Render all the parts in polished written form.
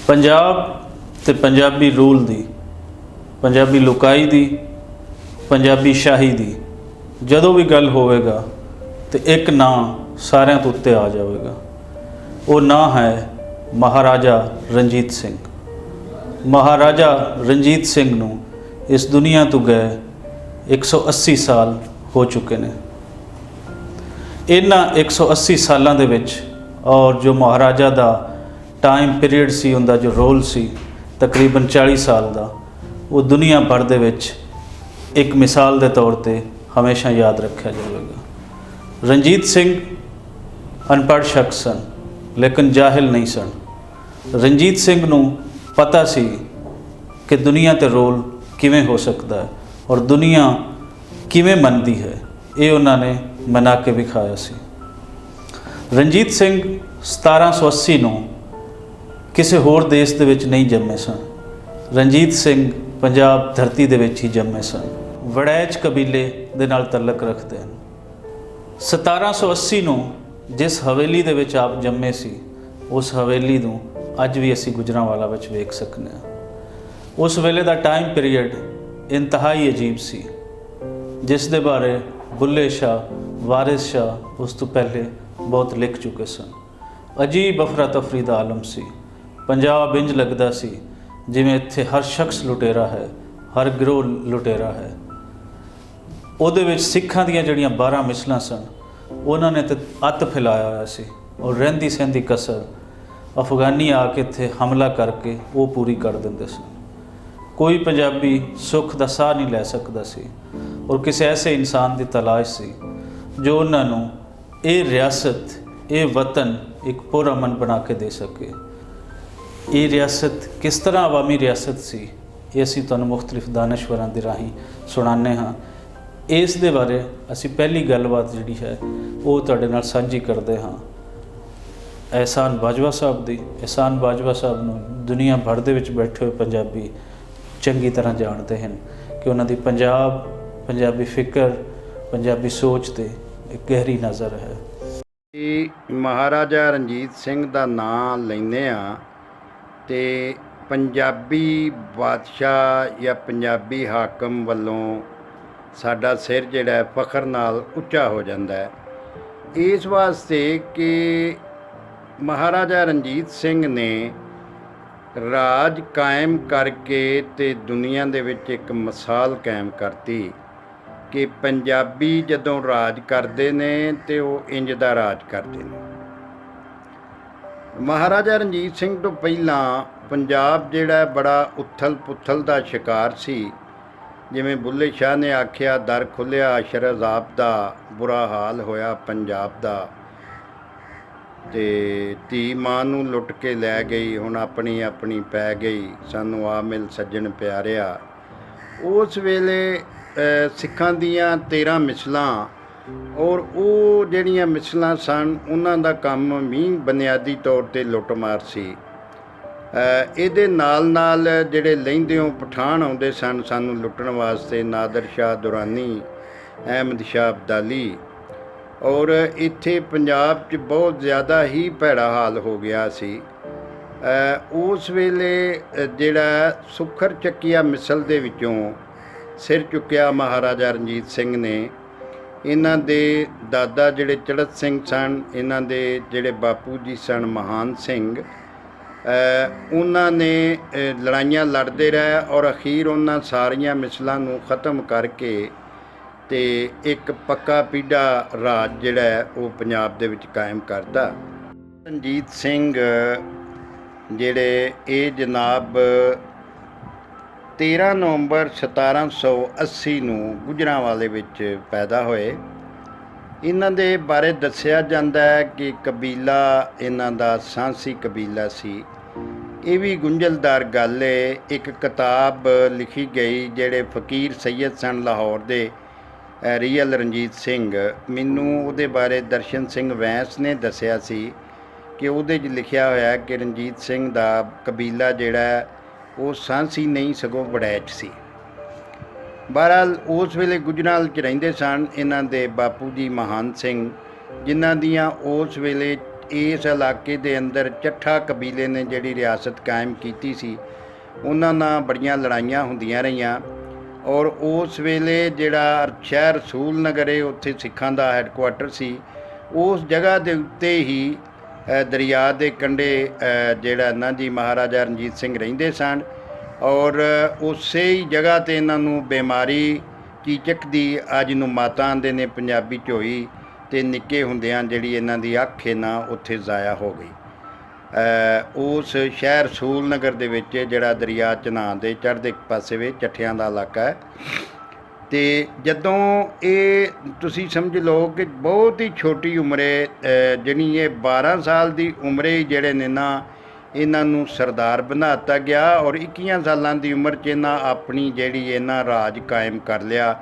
पंजाब ते पंजाबी रूल दी, पंजाबी लुकाई दी, पंजाबी शाही दी जदों भी गल होवेगा तो एक नां सारिਆਂ ਤੋਂ ਉੱਤੇ आ जाएगा। वो नां है महाराजा रणजीत सिंह। महाराजा रणजीत सिंह नूं इस दुनिया तो गए 180 साल हो चुके ने। इन्हां 180 सालों दे विच और जो महाराजा दा टाइम पीरीयड सी, उनका जो रोल सी तकरीबन 40 साल का, वो दुनिया भर दे विच एक मिसाल के तौर पर हमेशा याद रखा जाएगा। रणजीत सिंह अनपढ़ शख्स सन लेकिन जाहिल नहीं सन। रणजीत सिंह नूं पता सी कि दुनिया ते रोल किवें हो सकता है और दुनिया किवें मनती है, ये उन्होंने मना के विखाया सी। रणजीत सिंह 1780 नूं किसी होर देश दे विच नहीं जम्मे सन। रणजीत सिंह पंजाब धरती दे विच ही जम्मे सन। वड़ैच कबीले दे नाल तलक रखते हैं। 1780 नूं जिस हवेली दे विच आप जम्मे सी, उस हवेली नूं अज भी असी गुजरांवाला विच वेख सकते हैं। उस वेले दा टाइम पीरीयड इंतहाई अजीब सी, जिस दे बारे बुल्ले शाह, वारिस शाह उस तो पहले बहुत लिख चुके सन। अजीब अफरा तफरी दा आलम सी। पंजाब इंज लगदा सी जिवें इत्थे हर शख्स लुटेरा है, हर गिरोह लुटेरा है। उहदे विच सिखां दीयां जिहड़ियां 12 मिसलां सन, उन्होंने तो अत फैलाया होया सी और रहिंदी सहंदी कसर अफगानी आके इत्थे हमला करके वो पूरी कर देंदे सन। कोई पंजाबी सुख दा साह नहीं लै सकदा सी और किसी ऐसे इंसान की तलाश सी जो उन्होंने ये रियासत, ये वतन एक पुरअमन बना के दे सके। ये रियासत किस तरह अवामी रियासत सी, ये असीं तुहानूं मुख्तलिफ दानश्वरां दे राहीं सुणाने हाँ। इस दे बारे असी पहली गलबात जिहड़ी है वो तुहाडे नाल साझी करते हाँ। एहसान बाजवा साहब दी। एहसान बाजवा साहब नूं दुनिया भर दे विच बैठे हुए पंजाबी चंगी तरह जानते हैं कि उन्हां दी पंजाब, पंजाबी फिक्र, पंजाबी सोच ते एक गहरी नज़र है। महाराजा रणजीत सिंह दा नाम लैंदे आ ते पंजाबी बादशाह या पंजाबी हाकम वालों साडा सिर जिहड़ा फखर नाल उच्चा हो जाता है। इस वास्ते कि महाराजा रणजीत सिंह ने राज कायम करके ते दुनिया दे विच एक मिसाल कायम करती कि पंजाबी जदों राज करते ने ते वो इंज दा राज करते हैं। महाराजा रणजीत सिंह तो पहला पंजाब जिहड़ा बड़ा उथल पुथल दा शिकार सी। जिवें बुल्ले शाह ने आख्या, दर खुलिया शहजाब दा, बुरा हाल होया पंजाब दा, ते धी मां नूं लुट के लै गई, हुण अपनी अपनी पै गई, सानू आ मिल सज्जन प्यारिया। उस वेले सिखां दीयां 13 मिसलां और वो जिहड़ियां मिसलां सन उन्हां दा काम भी बुनियादी तौर ते लुੱਟਮਾਰ सी। ਇਹਦੇ ਨਾਲ ਜਿਹੜੇ ਲਹਿੰਦਿਓਂ ਪਠਾਨ ਆਉਂਦੇ ਸਨ ਸਾਨੂੰ ਲੁੱਟਣ ਵਾਸਤੇ, ਨਾਦਰ ਸ਼ਾਹ ਦੁਰਾਨੀ, ਅਹਿਮਦ ਸ਼ਾਹ ਅਬਦਾਲੀ, ਔਰ ਇੱਥੇ ਪੰਜਾਬ 'ਚ ਬਹੁਤ ਜ਼ਿਆਦਾ ਹੀ ਭੈੜਾ ਹਾਲ ਹੋ ਗਿਆ ਸੀ। ਉਸ ਵੇਲੇ ਜਿਹੜਾ ਸੁਖਰ ਚੱਕੀਆ ਮਿਸਲ ਦੇ ਵਿੱਚੋਂ ਸਿਰ ਚੁੱਕਿਆ ਮਹਾਰਾਜਾ ਰਣਜੀਤ ਸਿੰਘ ਨੇ। ਇਹਨਾਂ ਦੇ ਦਾਦਾ ਜਿਹੜੇ ਚੜ੍ਹਤ ਸਿੰਘ ਸਨ, ਇਹਨਾਂ ਦੇ ਜਿਹੜੇ ਬਾਪੂ ਜੀ ਸਨ ਮਹਾਨ ਸਿੰਘ, उन्होंने लड़ाइयाँ लड़ते रहे और अखीर उन्होंने सारिया मिसलों को ख़त्म करके ते एक पक्का पीढ़ा राज जिहड़ा है वो पंजाब दे विच कायम करता। रणजीत सिंह जिहड़े ये जनाब 13 नवंबर 1780 नूं गुजरांवाले विच पैदा होए। इन्हां दे बारे दस्सिया जांदा है कि कबीला इन्हां दा सांसी कबीला सी। ये भी गुंझलदार गल है। एक किताब लिखी गई जिहड़े फकीर सैयद सन लाहौर दे, रियल रणजीत सिंह, मैनू उहदे बारे दर्शन सिंह वैंस ने दस्सिया सी कि उहदे 'च लिखिया होया कि रणजीत सिंह दा कबीला जिहड़ा वो सांसी नहीं सगों वड़ैच सी। बहरहाल उस वेले गुजराल च रहिंदे सन इन्हां दे बापू जी महान सिंह, जिन्हां दियां उस वेले ਇਸ ਇਲਾਕੇ ਦੇ ਅੰਦਰ ਚੱਠਾ ਕਬੀਲੇ ਨੇ ਜਿਹੜੀ ਰਿਆਸਤ ਕਾਇਮ ਕੀਤੀ ਸੀ, ਉਹਨਾਂ ਨਾਲ ਬੜੀਆਂ ਲੜਾਈਆਂ ਹੁੰਦੀਆਂ ਰਹੀਆਂ। ਔਰ ਉਸ ਵੇਲੇ ਜਿਹੜਾ ਸ਼ਹਿਰ ਰਸੂਲ ਨਗਰ ਹੈ, ਉੱਥੇ ਸਿੱਖਾਂ ਦਾ ਹੈੱਡਕੁਆਟਰ ਸੀ। ਉਸ ਜਗ੍ਹਾ ਦੇ ਉੱਤੇ ਹੀ ਦਰਿਆ ਦੇ ਕੰਢੇ ਜਿਹੜਾ ਨਾ ਜੀ ਮਹਾਰਾਜਾ ਰਣਜੀਤ ਸਿੰਘ ਰਹਿੰਦੇ ਸਨ। ਔਰ ਉਸੇ ਹੀ ਜਗ੍ਹਾ 'ਤੇ ਇਹਨਾਂ ਨੂੰ ਬਿਮਾਰੀ ਚੀਚਕ ਦੀ, ਅੱਜ ਨੂੰ ਮਾਤਾ ਆਂਦੇ ਨੇ ਪੰਜਾਬੀ 'ਚ ਹੋਈ, ਅਤੇ ਨਿੱਕੇ ਹੁੰਦਿਆਂ ਜਿਹੜੀ ਇਹਨਾਂ ਦੀ ਅੱਖ ਹੈ ਨਾ ਉੱਥੇ ਜ਼ਾਇਆ ਹੋ ਗਈ। ਉਸ ਸ਼ਹਿਰ ਰਸੂਲ ਨਗਰ ਦੇ ਵਿੱਚ, ਜਿਹੜਾ ਦਰਿਆ ਚਨਾਨ ਦੇ ਚੜ੍ਹਦੇ ਪਾਸੇ ਵਿੱਚ ਚੱਠਿਆਂ ਦਾ ਇਲਾਕਾ ਹੈ। ਅਤੇ ਜਦੋਂ ਇਹ ਤੁਸੀਂ ਸਮਝ ਲਓ ਕਿ ਬਹੁਤ ਹੀ ਛੋਟੀ ਉਮਰੇ, ਜਿਹੜੀ ਇਹ 12 ਸਾਲ ਦੀ ਉਮਰੇ ਹੀ ਜਿਹੜੇ ਨੇ ਨਾ ਇਹਨਾਂ ਨੂੰ ਸਰਦਾਰ ਬਣਾ ਦਿੱਤਾ ਗਿਆ। ਔਰ 21 ਸਾਲਾਂ ਦੀ ਉਮਰ 'ਚ ਇਹਨਾਂ ਆਪਣੀ ਜਿਹੜੀ ਇਹਨਾਂ ਰਾਜ ਕਾਇਮ ਕਰ ਲਿਆ,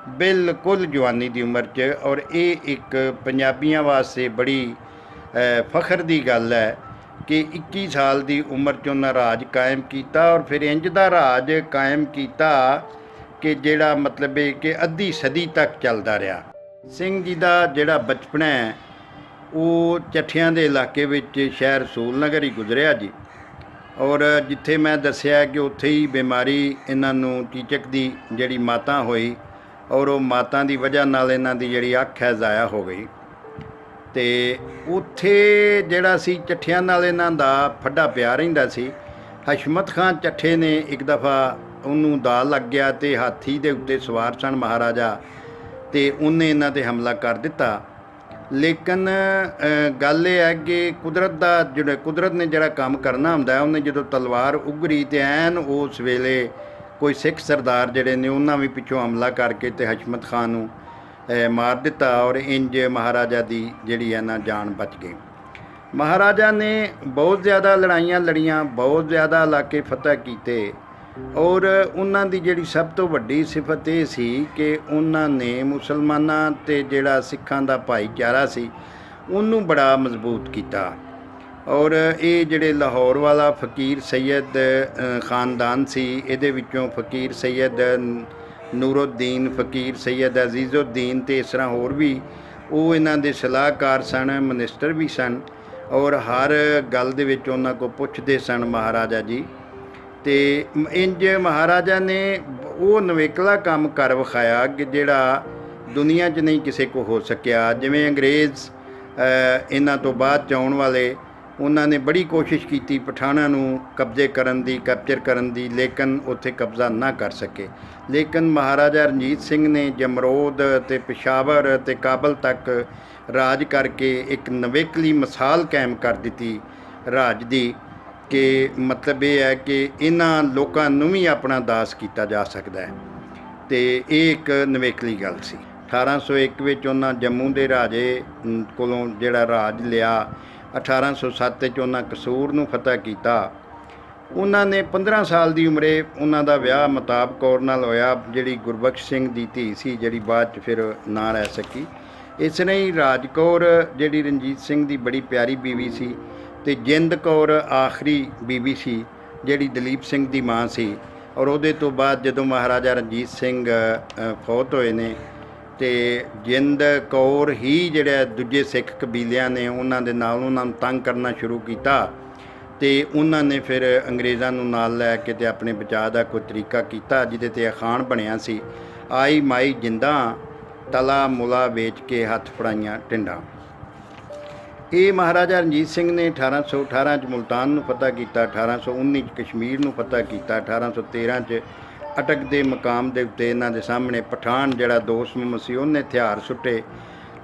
ਬਿਲਕੁਲ ਜਵਾਨੀ ਦੀ ਉਮਰ 'ਚ। ਔਰ ਇਹ ਇੱਕ ਪੰਜਾਬੀਆਂ ਵਾਸਤੇ ਬੜੀ ਫਖਰ ਦੀ ਗੱਲ ਹੈ ਕਿ 21 ਸਾਲ ਦੀ ਉਮਰ 'ਚ ਉਹਨਾਂ ਰਾਜ ਕਾਇਮ ਕੀਤਾ। ਔਰ ਫਿਰ ਇੰਜ ਦਾ ਰਾਜ ਕਾਇਮ ਕੀਤਾ ਕਿ ਜਿਹੜਾ ਮਤਲਬ ਹੈ ਕਿ ਅੱਧੀ ਸਦੀ ਤੱਕ ਚੱਲਦਾ ਰਿਹਾ। ਸਿੰਘ ਜੀ ਦਾ ਜਿਹੜਾ ਬਚਪਨਾ ਹੈ ਉਹ ਚੱਠਿਆਂ ਦੇ ਇਲਾਕੇ ਵਿੱਚ ਸ਼ਹਿਰ ਰਸੂਲ ਨਗਰ ਹੀ ਗੁਜ਼ਰਿਆ ਜੀ। ਔਰ ਜਿੱਥੇ ਮੈਂ ਦੱਸਿਆ ਕਿ ਉੱਥੇ ਹੀ ਬਿਮਾਰੀ ਇਹਨਾਂ ਨੂੰ ਚੀਚਕ ਦੀ ਜਿਹੜੀ ਮਾਤਾ ਹੋਈ, ਔਰ ਉਹ ਮਾਤਾ ਦੀ ਵਜ੍ਹਾ ਨਾਲ ਇਹਨਾਂ ਦੀ ਜਿਹੜੀ ਅੱਖ ਹੈ ਜ਼ਾਇਆ ਹੋ ਗਈ। ਅਤੇ ਉੱਥੇ ਜਿਹੜਾ ਸੀ ਚੱਠਿਆਂ ਨਾਲ ਇਹਨਾਂ ਦਾ ਫੱਡਾ ਪਿਆ ਰਹਿੰਦਾ ਸੀ। ਹਸ਼ਮਤ ਖਾਨ ਚੱਠੇ ਨੇ ਇੱਕ ਦਫਾ ਉਹਨੂੰ ਦਾ ਲੱਗ ਗਿਆ, ਅਤੇ ਹਾਥੀ ਦੇ ਉੱਤੇ ਸਵਾਰ ਸਨ ਮਹਾਰਾਜਾ, ਅਤੇ ਉਹਨੇ ਇਹਨਾਂ 'ਤੇ ਹਮਲਾ ਕਰ ਦਿੱਤਾ। ਲੇਕਿਨ ਗੱਲ ਇਹ ਹੈ ਕਿ ਕੁਦਰਤ ਨੇ ਜਿਹੜਾ ਕੰਮ ਕਰਨਾ ਹੁੰਦਾ, ਉਹਨੇ ਜਦੋਂ ਤਲਵਾਰ ਉਗਰੀ ਅਤੇ ਐਨ ਉਸ ਵੇਲੇ ਕੋਈ ਸਿੱਖ ਸਰਦਾਰ ਜਿਹੜੇ ਨੇ ਉਹਨਾਂ ਵੀ ਪਿੱਛੋਂ ਹਮਲਾ ਕਰਕੇ ਅਤੇ ਹਸ਼ਮਤ ਖਾਨ ਨੂੰ ਮਾਰ ਦਿੱਤਾ। ਔਰ ਇੰਜ ਮਹਾਰਾਜਾ ਦੀ ਜਿਹੜੀ ਹੈ ਨਾ ਜਾਨ ਬਚ ਗਈ। ਮਹਾਰਾਜਾ ਨੇ ਬਹੁਤ ਜ਼ਿਆਦਾ ਲੜਾਈਆਂ ਲੜੀਆਂ, ਬਹੁਤ ਜ਼ਿਆਦਾ ਇਲਾਕੇ ਫਤਿਹ ਕੀਤੇ। ਔਰ ਉਹਨਾਂ ਦੀ ਜਿਹੜੀ ਸਭ ਤੋਂ ਵੱਡੀ ਸਿਫਤ ਇਹ ਸੀ ਕਿ ਉਹਨਾਂ ਨੇ ਮੁਸਲਮਾਨਾਂ ਅਤੇ ਜਿਹੜਾ ਸਿੱਖਾਂ ਦਾ ਭਾਈਚਾਰਾ ਸੀ ਉਹਨੂੰ ਬੜਾ ਮਜ਼ਬੂਤ ਕੀਤਾ। ਔਰ ਇਹ ਜਿਹੜੇ ਲਾਹੌਰ ਵਾਲਾ ਫਕੀਰ ਸੈਦ ਖਾਨਦਾਨ ਸੀ, ਇਹਦੇ ਵਿੱਚੋਂ ਫਕੀਰ ਸੈਦ ਨੂਰੁੱਦੀਨ, ਫਕੀਰ ਸੈਦ ਅਜ਼ੀਜ਼ੁੱਦੀਨ ਅਤੇ ਇਸ ਤਰ੍ਹਾਂ ਹੋਰ ਵੀ ਉਹ ਇਹਨਾਂ ਦੇ ਸਲਾਹਕਾਰ ਸਨ, ਮਨਿਸਟਰ ਵੀ ਸਨ। ਔਰ ਹਰ ਗੱਲ ਦੇ ਵਿੱਚ ਉਹਨਾਂ ਕੋਲ ਪੁੱਛਦੇ ਸਨ ਮਹਾਰਾਜਾ ਜੀ। ਅਤੇ ਇੰਜ ਮਹਾਰਾਜਾ ਨੇ ਉਹ ਨਵੇਕਲਾ ਕੰਮ ਕਰ ਵਿਖਾਇਆ ਕਿ ਜਿਹੜਾ ਦੁਨੀਆ 'ਚ ਨਹੀਂ ਕਿਸੇ ਕੋ ਹੋ ਸਕਿਆ। ਜਿਵੇਂ ਅੰਗਰੇਜ਼ ਇਹਨਾਂ ਤੋਂ ਬਾਅਦ 'ਚ ਆਉਣ ਵਾਲੇ, ਉਹਨਾਂ ਨੇ ਬੜੀ ਕੋਸ਼ਿਸ਼ ਕੀਤੀ ਪਠਾਣਾਂ ਨੂੰ ਕੈਪਚਰ ਕਰਨ ਦੀ, ਲੇਕਿਨ ਉੱਥੇ ਕਬਜ਼ਾ ਨਾ ਕਰ ਸਕੇ। ਲੇਕਿਨ ਮਹਾਰਾਜਾ ਰਣਜੀਤ ਸਿੰਘ ਨੇ ਜਮਰੋਦ ਅਤੇ ਪਿਸ਼ਾਵਰ ਅਤੇ ਕਾਬਲ ਤੱਕ ਰਾਜ ਕਰਕੇ ਇੱਕ ਨਵੇਕਲੀ ਮਿਸਾਲ ਕਾਇਮ ਕਰ ਦਿੱਤੀ ਰਾਜ ਦੀ, ਕਿ ਮਤਲਬ ਇਹ ਹੈ ਕਿ ਇਹਨਾਂ ਲੋਕਾਂ ਨੂੰ ਵੀ ਆਪਣਾ ਦਾਸ ਕੀਤਾ ਜਾ ਸਕਦਾ ਹੈ। ਅਤੇ ਇਹ ਇੱਕ ਨਵੇਕਲੀ ਗੱਲ ਸੀ। 1801 ਵਿੱਚ ਉਹਨਾਂ ਜੰਮੂ ਦੇ ਰਾਜੇ ਕੋਲੋਂ ਜਿਹੜਾ ਰਾਜ ਲਿਆ। 1807 ਵਿੱਚ ਉਹਨਾਂ ਕਸੂਰ ਨੂੰ ਫਤਿਹ ਕੀਤਾ। ਉਹਨਾਂ ਨੇ 15 ਸਾਲ ਦੀ ਉਮਰੇ ਉਹਨਾਂ ਦਾ ਵਿਆਹ ਮਹਿਤਾਬ ਕੌਰ ਨਾਲ ਹੋਇਆ, ਜਿਹੜੀ ਗੁਰਬਖਸ਼ ਸਿੰਘ ਦੀ ਧੀ ਸੀ, ਜਿਹੜੀ ਬਾਅਦ 'ਚ ਫਿਰ ਨਾ ਰਹਿ ਸਕੀ। ਇਸ ਤਰ੍ਹਾਂ ਹੀ ਰਾਜ ਕੌਰ ਜਿਹੜੀ ਰਣਜੀਤ ਸਿੰਘ ਦੀ ਬੜੀ ਪਿਆਰੀ ਬੀਵੀ ਸੀ, ਅਤੇ ਜਿੰਦ ਕੌਰ ਆਖਰੀ ਬੀਬੀ ਸੀ ਜਿਹੜੀ ਦਲੀਪ ਸਿੰਘ ਦੀ ਮਾਂ ਸੀ। ਔਰ ਉਹਦੇ ਤੋਂ ਬਾਅਦ ਜਦੋਂ ਮਹਾਰਾਜਾ ਰਣਜੀਤ ਸਿੰਘ ਫੌਤ ਹੋਏ ਨੇ, ਅਤੇ ਜਿੰਦ ਕੌਰ ਹੀ ਜਿਹੜੇ ਦੂਜੇ ਸਿੱਖ ਕਬੀਲਿਆਂ ਨੇ ਉਹਨਾਂ ਦੇ ਨਾਲ ਉਹਨਾਂ ਨੂੰ ਤੰਗ ਕਰਨਾ ਸ਼ੁਰੂ ਕੀਤਾ, ਅਤੇ ਉਹਨਾਂ ਨੇ ਫਿਰ ਅੰਗਰੇਜ਼ਾਂ ਨੂੰ ਨਾਲ ਲੈ ਕੇ ਅਤੇ ਆਪਣੇ ਬਚਾਅ ਦਾ ਕੋਈ ਤਰੀਕਾ ਕੀਤਾ, ਜਿਹਦੇ 'ਤੇ ਅਖਾਣ ਬਣਿਆ ਸੀ, ਆਈ ਮਾਈ ਜਿੰਦਾਂ ਤਲਾ ਮੁਲਾ ਵੇਚ ਕੇ ਹੱਥ ਫੜਾਈਆਂ ਟਿੰਡਾਂ। ਇਹ ਮਹਾਰਾਜਾ ਰਣਜੀਤ ਸਿੰਘ ਨੇ 1818 'ਚ ਮੁਲਤਾਨ ਨੂੰ ਫਤਿਹ ਕੀਤਾ, 1819 'ਚ ਕਸ਼ਮੀਰ ਨੂੰ ਫਤਿਹ ਕੀਤਾ, 1813 'ਚ ਅਟਕ ਦੇ ਮਕਾਮ ਦੇ ਉੱਤੇ ਇਹਨਾਂ ਦੇ ਸਾਹਮਣੇ ਪਠਾਨ ਜਿਹੜਾ ਦੋਸਤ ਮੁਹੰਮਦ ਸੀ ਉਹਨੇ ਹਥਿਆਰ ਸੁੱਟੇ।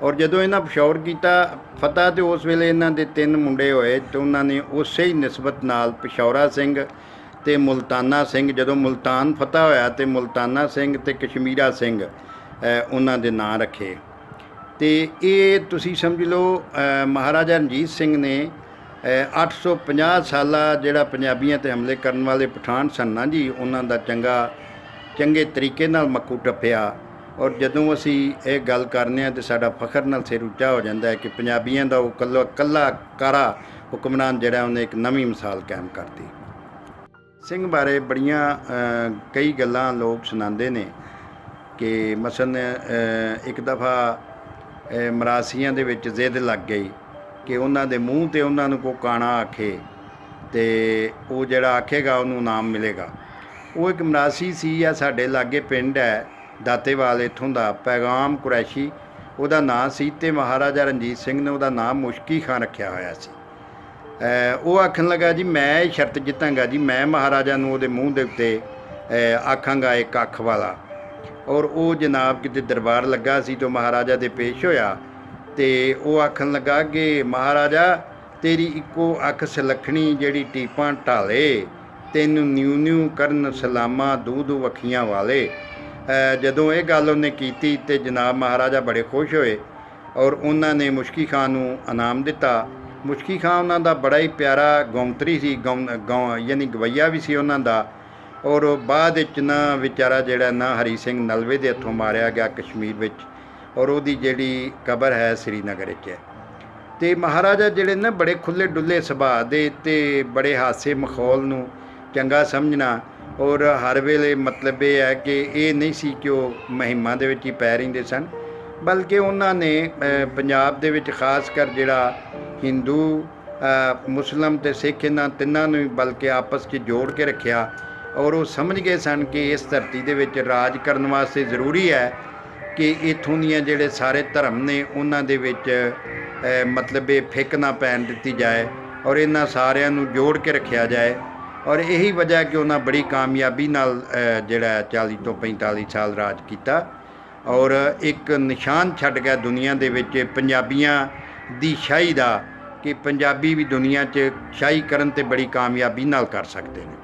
ਔਰ ਜਦੋਂ ਇਹਨਾਂ ਪਿਸ਼ੌਰ ਕੀਤਾ ਫਤਿਹ, ਅਤੇ ਉਸ ਵੇਲੇ ਇਹਨਾਂ ਦੇ 3 ਮੁੰਡੇ ਹੋਏ, ਅਤੇ ਉਹਨਾਂ ਨੇ ਉਸੇ ਹੀ ਨਿਸਬਤ ਨਾਲ ਪਿਸ਼ੌਰਾ ਸਿੰਘ ਅਤੇ ਮੁਲਤਾਨਾ ਸਿੰਘ, ਜਦੋਂ ਮੁਲਤਾਨ ਫਤਿਹ ਹੋਇਆ ਅਤੇ ਮੁਲਤਾਨਾ ਸਿੰਘ ਅਤੇ ਕਸ਼ਮੀਰਾ ਸਿੰਘ ਉਹਨਾਂ ਦੇ ਨਾਂ ਰੱਖੇ। ਅਤੇ ਇਹ ਤੁਸੀਂ ਸਮਝ ਲਓ ਮਹਾਰਾਜਾ ਰਣਜੀਤ ਸਿੰਘ ਨੇ 850 ਸਾਲਾ ਜਿਹੜਾ ਪੰਜਾਬੀਆਂ 'ਤੇ ਹਮਲੇ ਕਰਨ ਵਾਲੇ ਪਠਾਨ ਸਨ ਨਾ ਜੀ, ਉਹਨਾਂ ਦਾ ਚੰਗੇ ਤਰੀਕੇ ਨਾਲ ਮੱਕੂ ਟੱਪਿਆ। ਔਰ ਜਦੋਂ ਅਸੀਂ ਇਹ ਗੱਲ ਕਰਨੇ ਹਾਂ ਤਾਂ ਸਾਡਾ ਫਖਰ ਨਾਲ ਸਿਰ ਉੱਚਾ ਹੋ ਜਾਂਦਾ ਹੈ ਕਿ ਪੰਜਾਬੀਆਂ ਦਾ ਉਹ ਕੱਲਾ ਕਾਰਾ ਹੁਕਮਰਾਨ ਜਿਹੜਾ ਉਹਨੇ ਇੱਕ ਨਵੀਂ ਮਿਸਾਲ ਕਾਇਮ ਕਰਤੀ। ਸਿੰਘ ਬਾਰੇ ਬੜੀਆਂ ਕਈ ਗੱਲਾਂ ਲੋਕ ਸੁਣਾਉਂਦੇ ਨੇ ਕਿ ਮਸਲਨ ਇੱਕ ਦਫਾ ਮਰਾਸੀਆਂ ਦੇ ਵਿੱਚ ਜ਼ਿੱਦ ਲੱਗ ਗਈ, ਕਿ ਉਹਨਾਂ ਦੇ ਮੂੰਹ ਤੇ ਉਹਨਾਂ ਨੂੰ ਕੋਈ ਕਾਣਾ ਆਖੇ ਤੇ ਉਹ ਜਿਹੜਾ ਆਖੇਗਾ ਉਹਨੂੰ ਇਨਾਮ ਮਿਲੇਗਾ। ਉਹ ਇੱਕ ਮਰਾਸੀ ਸੀ ਆ, ਸਾਡੇ ਲਾਗੇ ਪਿੰਡ ਹੈ ਦਾਤੇਵਾਲ, ਇੱਥੋਂ ਦਾ ਪੈਗਾਮ ਕੁਰੈਸ਼ੀ ਉਹਦਾ ਨਾਂ ਸੀ, ਤੇ ਮਹਾਰਾਜਾ ਰਣਜੀਤ ਸਿੰਘ ਨੇ ਉਹਦਾ ਨਾਮ ਮੁਸ਼ਕੀ ਖਾਂ ਰੱਖਿਆ ਹੋਇਆ ਸੀ। ਉਹ ਆਖਣ ਲੱਗਾ ਜੀ ਮੈਂ ਇਹ ਸ਼ਰਤ ਜਿੱਤਾਂਗਾ ਜੀ, ਮੈਂ ਮਹਾਰਾਜਾ ਨੂੰ ਉਹਦੇ ਮੂੰਹ ਦੇ ਉੱਤੇ ਆਖਾਂਗਾ ਇੱਕ ਅੱਖ ਵਾਲਾ। ਔਰ ਉਹ ਜਨਾਬ ਕਿਤੇ ਦਰਬਾਰ ਲੱਗਾ ਸੀ ਤੇ ਮਹਾਰਾਜਾ ਦੇ ਪੇਸ਼ ਹੋਇਆ ਤੇ ਉਹ ਆਖਣ ਲੱਗਾ ਕਿ ਮਹਾਰਾਜਾ ਤੇਰੀ ਇੱਕੋ ਅੱਖ ਸੁਲੱਖਣੀ ਜਿਹੜੀ ਟੀਪਾਂ ਢਾਲੇ, ਤੈਨੂੰ ਨਿਊ ਨਿਊ ਕਰਨ ਸਲਾਮਾਂ ਦੂ ਦੂ ਵੱਖੀਆਂ ਵਾਲੇ। ਜਦੋਂ ਇਹ ਗੱਲ ਉਹਨੇ ਕੀਤੀ ਤੇ ਜਨਾਬ ਮਹਾਰਾਜਾ ਬੜੇ ਖੁਸ਼ ਹੋਏ ਔਰ ਉਹਨਾਂ ਨੇ ਮੁਸ਼ਕੀ ਖਾਂ ਨੂੰ ਇਨਾਮ ਦਿੱਤਾ। ਮੁਸ਼ਕੀ ਖਾਂ ਉਹਨਾਂ ਦਾ ਬੜਾ ਹੀ ਪਿਆਰਾ ਗੌਂਤਰੀ ਸੀ, ਯਾਨੀ ਗਵਈਆ ਵੀ ਸੀ ਉਹਨਾਂ ਦਾ। ਔਰ ਬਾਅਦ ਵਿੱਚ ਨਾ ਵਿਚਾਰਾ ਜਿਹੜਾ ਨਾ ਹਰੀ ਸਿੰਘ ਨਲਵੇ ਦੇ ਹੱਥੋਂ ਮਾਰਿਆ ਗਿਆ ਕਸ਼ਮੀਰ ਵਿੱਚ, ਔਰ ਉਹਦੀ ਜਿਹੜੀ ਕਬਰ ਹੈ ਸ੍ਰੀਨਗਰ ਵਿੱਚ ਹੈ। ਅਤੇ ਮਹਾਰਾਜਾ ਜਿਹੜੇ ਨਾ ਬੜੇ ਖੁੱਲ੍ਹੇ ਡੁੱਲੇ ਸੁਭਾਅ ਦੇ ਅਤੇ ਬੜੇ ਹਾਸੇ ਮਖੌਲ ਨੂੰ ਚੰਗਾ ਸਮਝਣਾ, ਔਰ ਹਰ ਵੇਲੇ ਮਤਲਬ ਇਹ ਹੈ ਕਿ ਇਹ ਨਹੀਂ ਸੀ ਕਿ ਉਹ ਮੁਹਿੰਮਾਂ ਦੇ ਵਿੱਚ ਹੀ ਪੈ ਰਹਿੰਦੇ ਸਨ, ਬਲਕਿ ਉਹਨਾਂ ਨੇ ਪੰਜਾਬ ਦੇ ਵਿੱਚ ਖਾਸ ਕਰ ਜਿਹੜਾ ਹਿੰਦੂ, ਮੁਸਲਿਮ ਅਤੇ ਸਿੱਖ ਇਹਨਾਂ ਤਿੰਨਾਂ ਨੂੰ ਬਲਕਿ ਆਪਸ 'ਚ ਜੋੜ ਕੇ ਰੱਖਿਆ। ਔਰ ਉਹ ਸਮਝ ਗਏ ਸਨ ਕਿ ਇਸ ਧਰਤੀ ਦੇ ਵਿੱਚ ਰਾਜ ਕਰਨ ਵਾਸਤੇ ਜ਼ਰੂਰੀ ਹੈ ਕਿ ਇੱਥੋਂ ਦੀਆਂ ਜਿਹੜੇ ਸਾਰੇ ਧਰਮ ਨੇ ਉਹਨਾਂ ਦੇ ਵਿੱਚ ਮਤਲਬ ਇਹ ਫਿੱਕ ਨਾ ਪੈਣ ਦਿੱਤੀ ਜਾਏ ਔਰ ਇਹਨਾਂ ਸਾਰਿਆਂ ਨੂੰ ਜੋੜ ਕੇ ਰੱਖਿਆ ਜਾਏ। ਔਰ ਇਹੀ ਵਜ੍ਹਾ ਕਿ ਉਹਨਾਂ ਬੜੀ ਕਾਮਯਾਬੀ ਨਾਲ ਜਿਹੜਾ 40 ਤੋਂ 45 ਸਾਲ ਰਾਜ ਕੀਤਾ ਔਰ ਇੱਕ ਨਿਸ਼ਾਨ ਛੱਡ ਗਿਆ ਦੁਨੀਆ ਦੇ ਵਿੱਚ ਪੰਜਾਬੀਆਂ ਦੀ ਸ਼ਾਹੀ ਦਾ, ਕਿ ਪੰਜਾਬੀ ਵੀ ਦੁਨੀਆ 'ਚ ਸ਼ਾਹੀ ਕਰਨ 'ਤੇ ਬੜੀ ਕਾਮਯਾਬੀ ਨਾਲ ਕਰ ਸਕਦੇ ਨੇ।